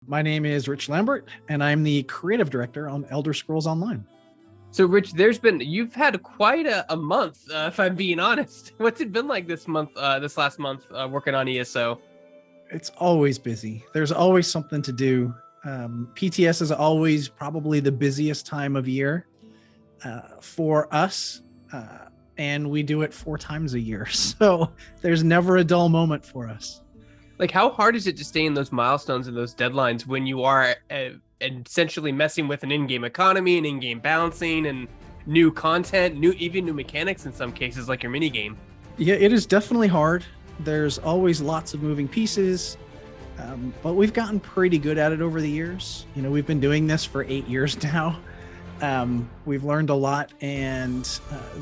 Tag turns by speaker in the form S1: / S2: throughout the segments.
S1: My name is Rich Lambert, and I'm the creative director on Elder Scrolls Online.
S2: So, Rich, you've had quite a month, if I'm being honest. What's it been like this month, this last month, working on ESO?
S1: It's always busy. There's always something to do. PTS is always probably the busiest time of year for us, and we do it 4 times a year. So there's never a dull moment for us.
S2: Like, how hard is it to stay in those milestones and those deadlines when you are essentially messing with an in-game economy and in-game balancing and new content, even new mechanics in some cases, like your mini game?
S1: Yeah, it is definitely hard. There's always lots of moving pieces, but we've gotten pretty good at it over the years. You know, we've been doing this for 8 years now. We've learned a lot, and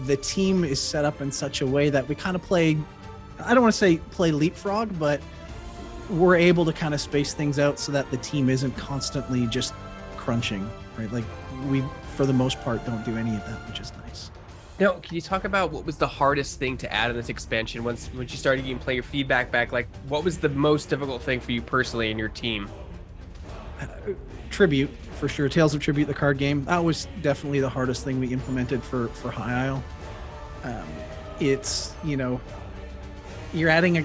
S1: the team is set up in such a way that we kind of play, I don't want to say play leapfrog, but we're able to kind of space things out so that the team isn't constantly just crunching, right? Like, we, for the most part, don't do any of that, which is nice.
S2: Now, can you talk about what was the hardest thing to add in this expansion once you started getting player feedback back? Like, what was the most difficult thing for you personally and your team?
S1: Tribute, for sure. Tales of Tribute, the card game. That was definitely the hardest thing we implemented for High Isle. It's, you know, you're adding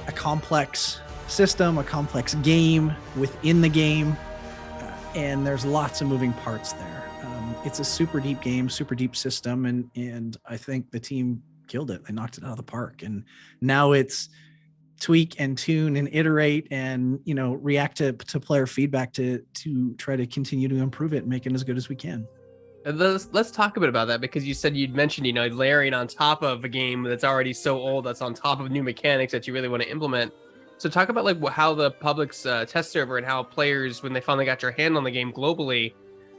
S1: a complex system, a complex game within the game, and there's lots of moving parts there. It's a super deep game, super deep system, and I think the team killed it. They knocked it out of the park, and now it's tweak and tune and iterate and, you know, react to player feedback to try to continue to improve it and make it as good as we can.
S2: Let's talk a bit about that, because you said you'd mentioned, you know, layering on top of a game that's already so old, that's on top of new mechanics that you really want to implement. So talk about like how the public's test server and how players, when they finally got your hand on the game globally,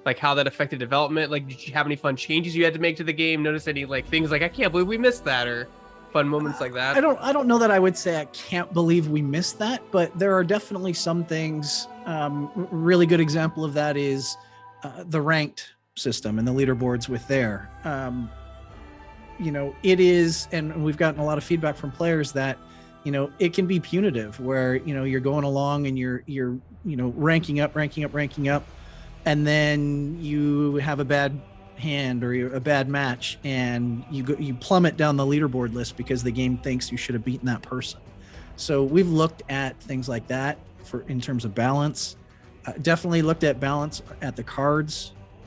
S2: like how that affected development. Like, did you have any fun changes you had to make to the game? Notice any like things like, I can't believe we missed that, or fun moments like that?
S1: I don't know that I would say I can't believe we missed that, but there are definitely some things. Really good example of that is the ranked system and the leaderboards with there. You know, it is, and we've gotten a lot of feedback from players that, you know, it can be punitive where, you know, you're going along and you're, you know, ranking up, and then you have a bad hand or a bad match and you plummet down the leaderboard list because the game thinks you should have beaten that person. So we've looked at things like that in terms of balance. Definitely looked at balance at the card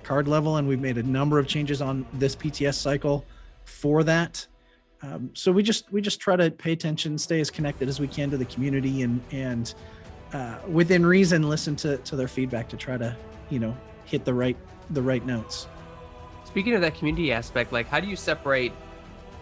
S1: level, and we've made a number of changes on this PTS cycle for that. So we just try to pay attention, stay as connected as we can to the community, and within reason, listen to their feedback to try to, you know, hit the right notes.
S2: Speaking of that community aspect, like, how do you separate?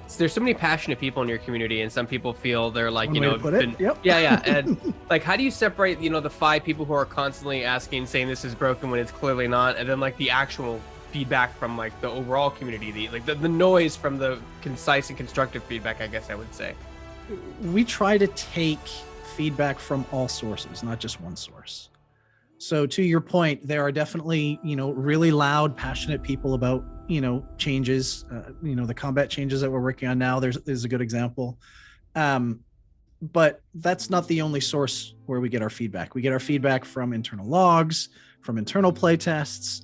S2: So there's so many passionate people in your community, and some people feel they're like, you know,
S1: Yep.
S2: Yeah. And like, how do you separate, you know, the 5 people who are constantly asking, saying this is broken when it's clearly not, and then like the actual feedback from like the overall community, the noise from the concise and constructive feedback, I guess I would say?
S1: We try to take feedback from all sources, not just one source. So to your point, there are definitely, you know, really loud, passionate people about, you know, changes, you know, the combat changes that we're working on now. There's a good example. But that's not the only source where we get our feedback. We get our feedback from internal logs, from internal play tests,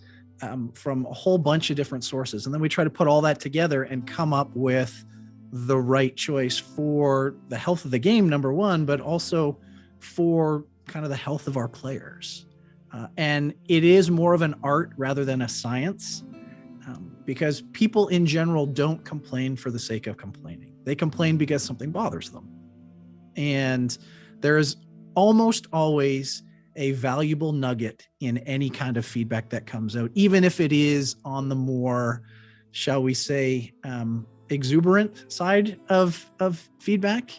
S1: from a whole bunch of different sources. And then we try to put all that together and come up with the right choice for the health of the game, number one, but also for kind of the health of our players. And it is more of an art rather than a science, because people in general don't complain for the sake of complaining. They complain because something bothers them. And there is almost always a valuable nugget in any kind of feedback that comes out, even if it is on the more, shall we say, exuberant side of feedback.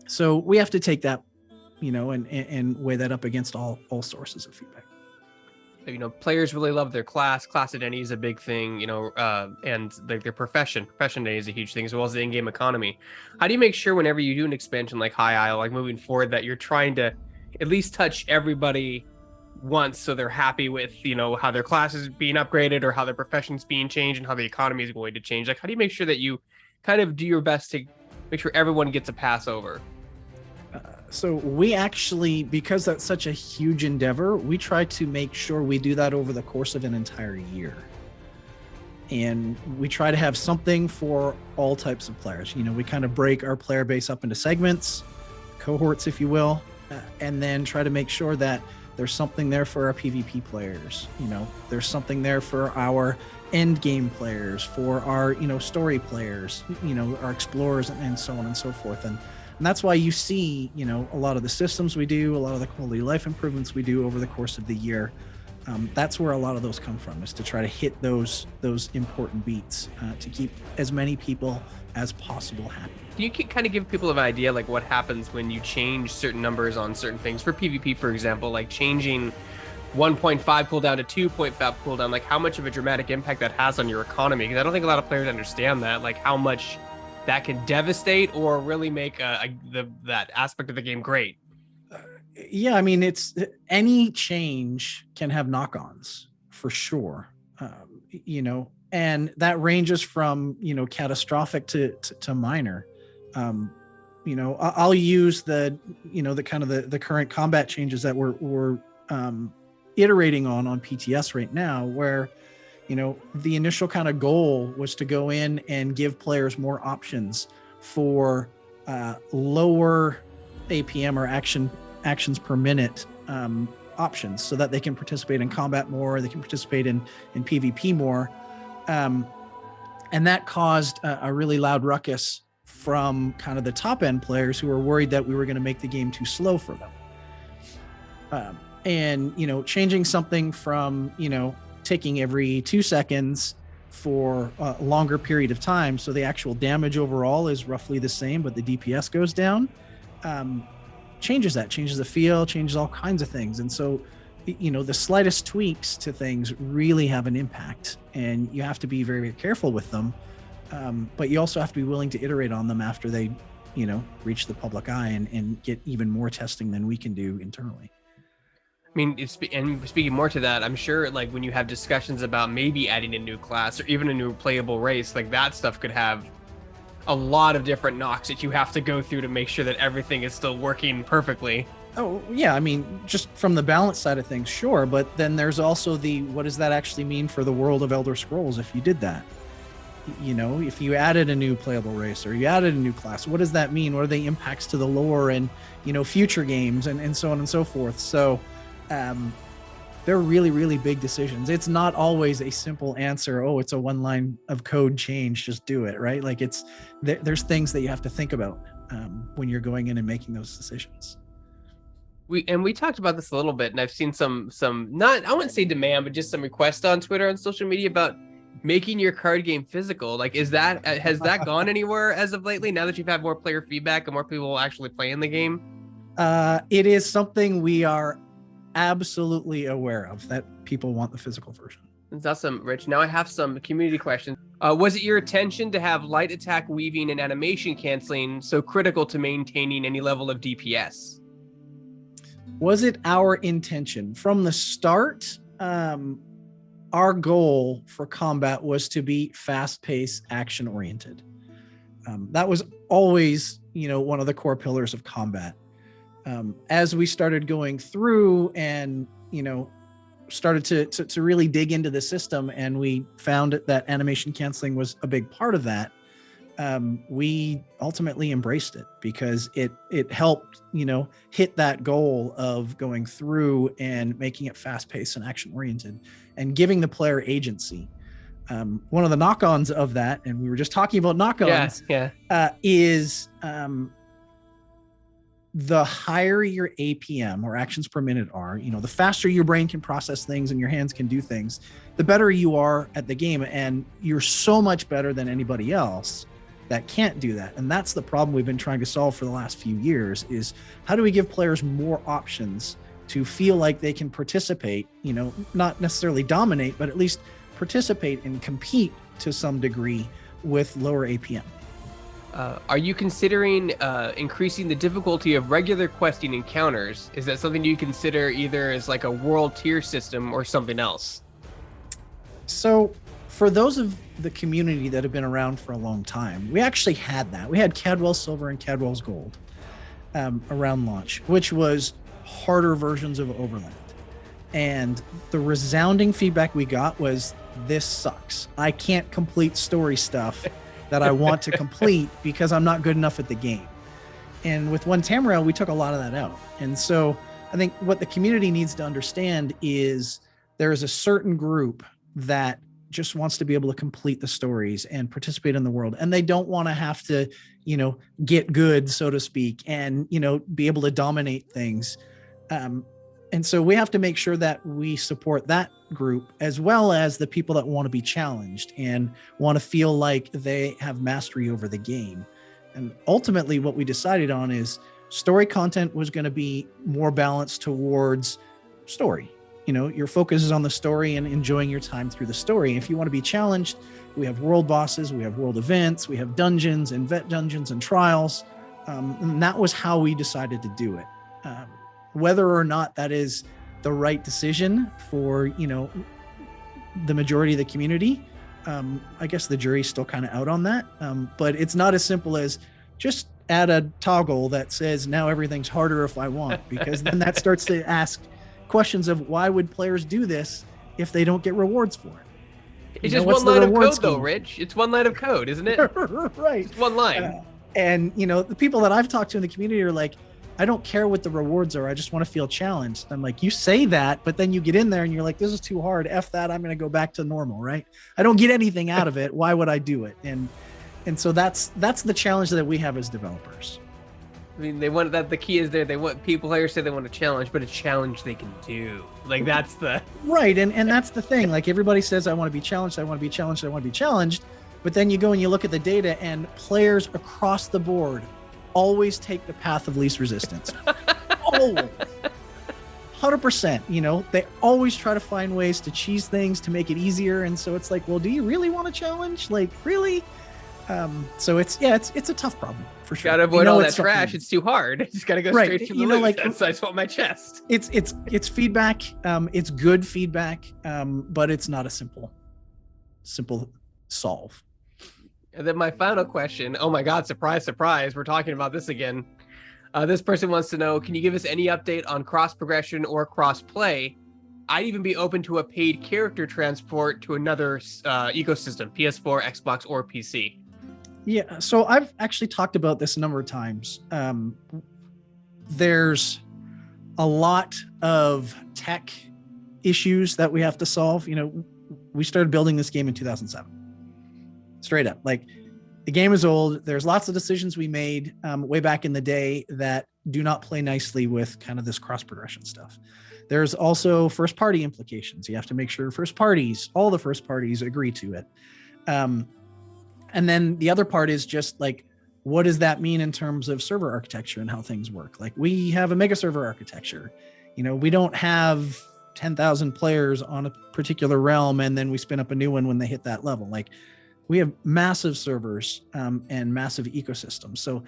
S1: So we have to take that, you know, and weigh that up against all sources of feedback.
S2: You know, players really love their class identity is a big thing, you know, and like their profession identity is a huge thing, as well as the in-game economy. How do you make sure whenever you do an expansion like High Isle, like moving forward, that you're trying to at least touch everybody once, so they're happy with, you know, how their class is being upgraded or how their profession's being changed and how the economy is going to change? Like, how do you make sure that you kind of do your best to make sure everyone gets a pass over?
S1: So we actually, because that's such a huge endeavor, we try to make sure we do that over the course of an entire year. And we try to have something for all types of players. You know, we kind of break our player base up into segments, cohorts, if you will, and then try to make sure that there's something there for our PvP players. You know, there's something there for our end game players, for our, you know, story players, you know, our explorers, and so on and so forth. And that's why you see, you know, a lot of the systems we do, a lot of the quality of life improvements we do over the course of the year. That's where a lot of those come from, is to try to hit those important beats to keep as many people as possible happy.
S2: Can you kind of give people an idea, like what happens when you change certain numbers on certain things? For PvP, for example, like changing 1.5 cooldown to 2.5 cooldown, like how much of a dramatic impact that has on your economy? Because I don't think a lot of players understand that, like how much that can devastate or really make that aspect of the game great.
S1: Yeah, I mean, it's any change can have knock-ons for sure, you know, and that ranges from, you know, catastrophic to minor. You know, I'll use the kind of the current combat changes that we're iterating on PTS right now, where, you know, the initial kind of goal was to go in and give players more options for lower APM or actions per minute options, so that they can participate in combat more, they can participate in PvP more. And that caused a really loud ruckus from kind of the top end players who were worried that we were going to make the game too slow for them. And, you know, changing something from, you know, taking every 2 seconds for a longer period of time, so the actual damage overall is roughly the same, but the DPS goes down, changes the feel, changes all kinds of things. And so, you know, the slightest tweaks to things really have an impact, and you have to be very, very careful with them. But you also have to be willing to iterate on them after they, you know, reach the public eye and get even more testing than we can do internally.
S2: I mean, and speaking more to that, I'm sure like when you have discussions about maybe adding a new class or even a new playable race, like that stuff could have a lot of different knocks that you have to go through to make sure that everything is still working perfectly.
S1: Oh, yeah. I mean, just from the balance side of things, sure. But then there's also what does that actually mean for the world of Elder Scrolls if you did that? You know, if you added a new playable race or you added a new class, what does that mean? What are the impacts to the lore and, you know, future games and so on and so forth? So they're really, really big decisions. It's not always a simple answer. Oh, it's a one line of code change, just do it, right? Like there's things that you have to think about when you're going in and making those decisions.
S2: We talked about this a little bit, and I've seen some not, I wouldn't say demand, but just some requests on Twitter and social media about making your card game physical. Like, has that gone anywhere as of lately, now that you've had more player feedback and more people actually playing the game?
S1: It is something we are absolutely aware of, that people want the physical version.
S2: That's awesome, Rich. Now I have some community questions. Was it your intention to have light attack weaving and animation canceling so critical to maintaining any level of DPS?
S1: Was it our intention? From the start, our goal for combat was to be fast-paced, action-oriented. That was always, you know, one of the core pillars of combat. As we started going through and, you know, started to really dig into the system, and we found that animation canceling was a big part of that, we ultimately embraced it because it helped, you know, hit that goal of going through and making it fast-paced and action-oriented and giving the player agency. One of the knock-ons of that, and we were just talking about knock-ons, is the higher your APM or actions per minute are, you know, the faster your brain can process things and your hands can do things, the better you are at the game. And you're so much better than anybody else that can't do that. And that's the problem we've been trying to solve for the last few years, is how do we give players more options to feel like they can participate, you know, not necessarily dominate, but at least participate and compete to some degree with lower APM.
S2: Are you considering increasing the difficulty of regular questing encounters? Is that something you consider either as like a world tier system or something else?
S1: So for those of the community that have been around for a long time, we actually had that. We had Cadwell Silver and Cadwell's Gold. around launch, which was harder versions of Overland. And the resounding feedback we got was, this sucks. I can't complete story stuff that I want to complete because I'm not good enough at the game. And with One Tamriel, we took a lot of that out. And so I think what the community needs to understand is there is a certain group that just wants to be able to complete the stories and participate in the world. And they don't want to have to, get good, so to speak, and, be able to dominate things. And so we have to make sure that we support that group as well as the people that want to be challenged and want to feel like they have mastery over the game. And ultimately what we decided on is story content was going to be more balanced towards story. Your focus is on the story and enjoying your time through the story. If you want to be challenged, we have world bosses, we have world events, we have dungeons and vet dungeons and trials. And that was how we decided to do it. Whether or not that is the right decision for, the majority of the community, I guess the jury's still kind of out on that. But it's not as simple as just add a toggle that says now everything's harder if I want, because then that starts to ask questions of why would players do this if they don't get rewards for it?
S2: It's just one line of code though, Rich. It's one line of code, isn't it?
S1: Right.
S2: It's one line.
S1: And, the people that I've talked to in the community are like, I don't care what the rewards are. I just want to feel challenged. I'm like, you say that, but then you get in there and you're like, this is too hard. F that. I'm going to go back to normal, right? I don't get anything out of it. Why would I do it? And so that's the challenge that we have as developers.
S2: I mean, they want that. The key is there. They want players say they want a challenge, but a challenge they can do. Like that's the
S1: right. And that's the thing. Like everybody says, I want to be challenged. I want to be challenged. I want to be challenged. But then you go and you look at the data, and players across the board always take the path of least resistance. Always. 100%. They always try to find ways to cheese things to make it easier. And so it's like, well, do you really want a challenge? Like, really? So it's a tough problem for sure.
S2: Gotta avoid all that trash. It's too hard. You just gotta go
S1: right.
S2: straight to the loot. Like that's what my chest.
S1: It's feedback. It's good feedback. But it's not a simple solve.
S2: And then my final question. Oh my God! Surprise, surprise! We're talking about this again. This person wants to know: can you give us any update on cross progression or cross play? I'd even be open to a paid character transport to another ecosystem: PS4, Xbox, or PC.
S1: Yeah, so I've actually talked about this a number of times. There's a lot of tech issues that we have to solve. We started building this game in 2007. Straight up, like the game is old. There's lots of decisions we made way back in the day that do not play nicely with kind of this cross progression stuff. There's also first party implications. You have to make sure all the first parties agree to it. And then the other part is just like, what does that mean in terms of server architecture and how things work? Like we have a mega server architecture. We don't have 10,000 players on a particular realm and then we spin up a new one when they hit that level. Like we have massive servers and massive ecosystems. So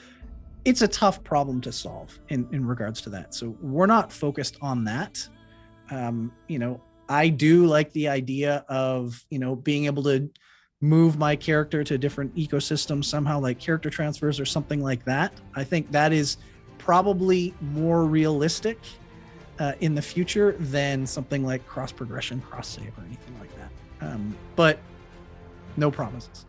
S1: it's a tough problem to solve in regards to that. So we're not focused on that. I do like the idea of, being able to move my character to different ecosystems somehow, like character transfers or something like that. I think that is probably more realistic in the future than something like cross progression, cross save, or anything like that. But no promises.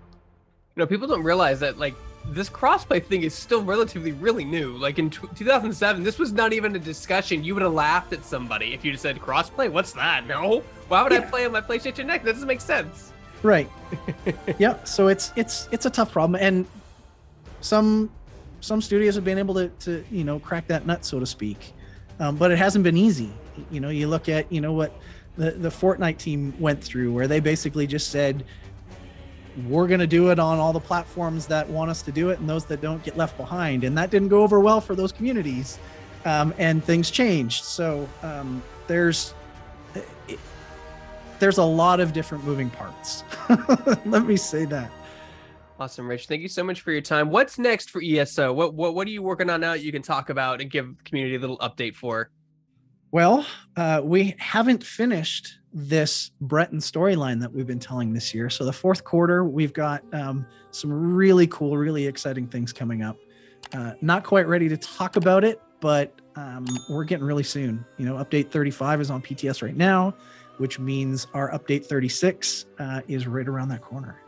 S2: People don't realize that like this crossplay thing is still relatively really new. Like in 2007, this was not even a discussion. You would have laughed at somebody if you just said crossplay. What's that? No. Why would I play on my PlayStation Next? That doesn't make sense.
S1: Right. Yeah. So it's a tough problem, and some studios have been able to crack that nut, so to speak. But it hasn't been easy. You look at what the Fortnite team went through, where they basically just said, we're going to do it on all the platforms that want us to do it, and those that don't get left behind. And that didn't go over well for those communities, and things changed. So there's a lot of different moving parts. Let me say that.
S2: Awesome, Rich. Thank you so much for your time. What's next for ESO? What are you working on now that you can talk about and give the community a little update for?
S1: Well, we haven't finished this Breton storyline that we've been telling this year. So the fourth quarter, we've got some really cool, really exciting things coming up. Not quite ready to talk about it, but we're getting really soon. Update 35 is on PTS right now, which means our update 36 is right around that corner.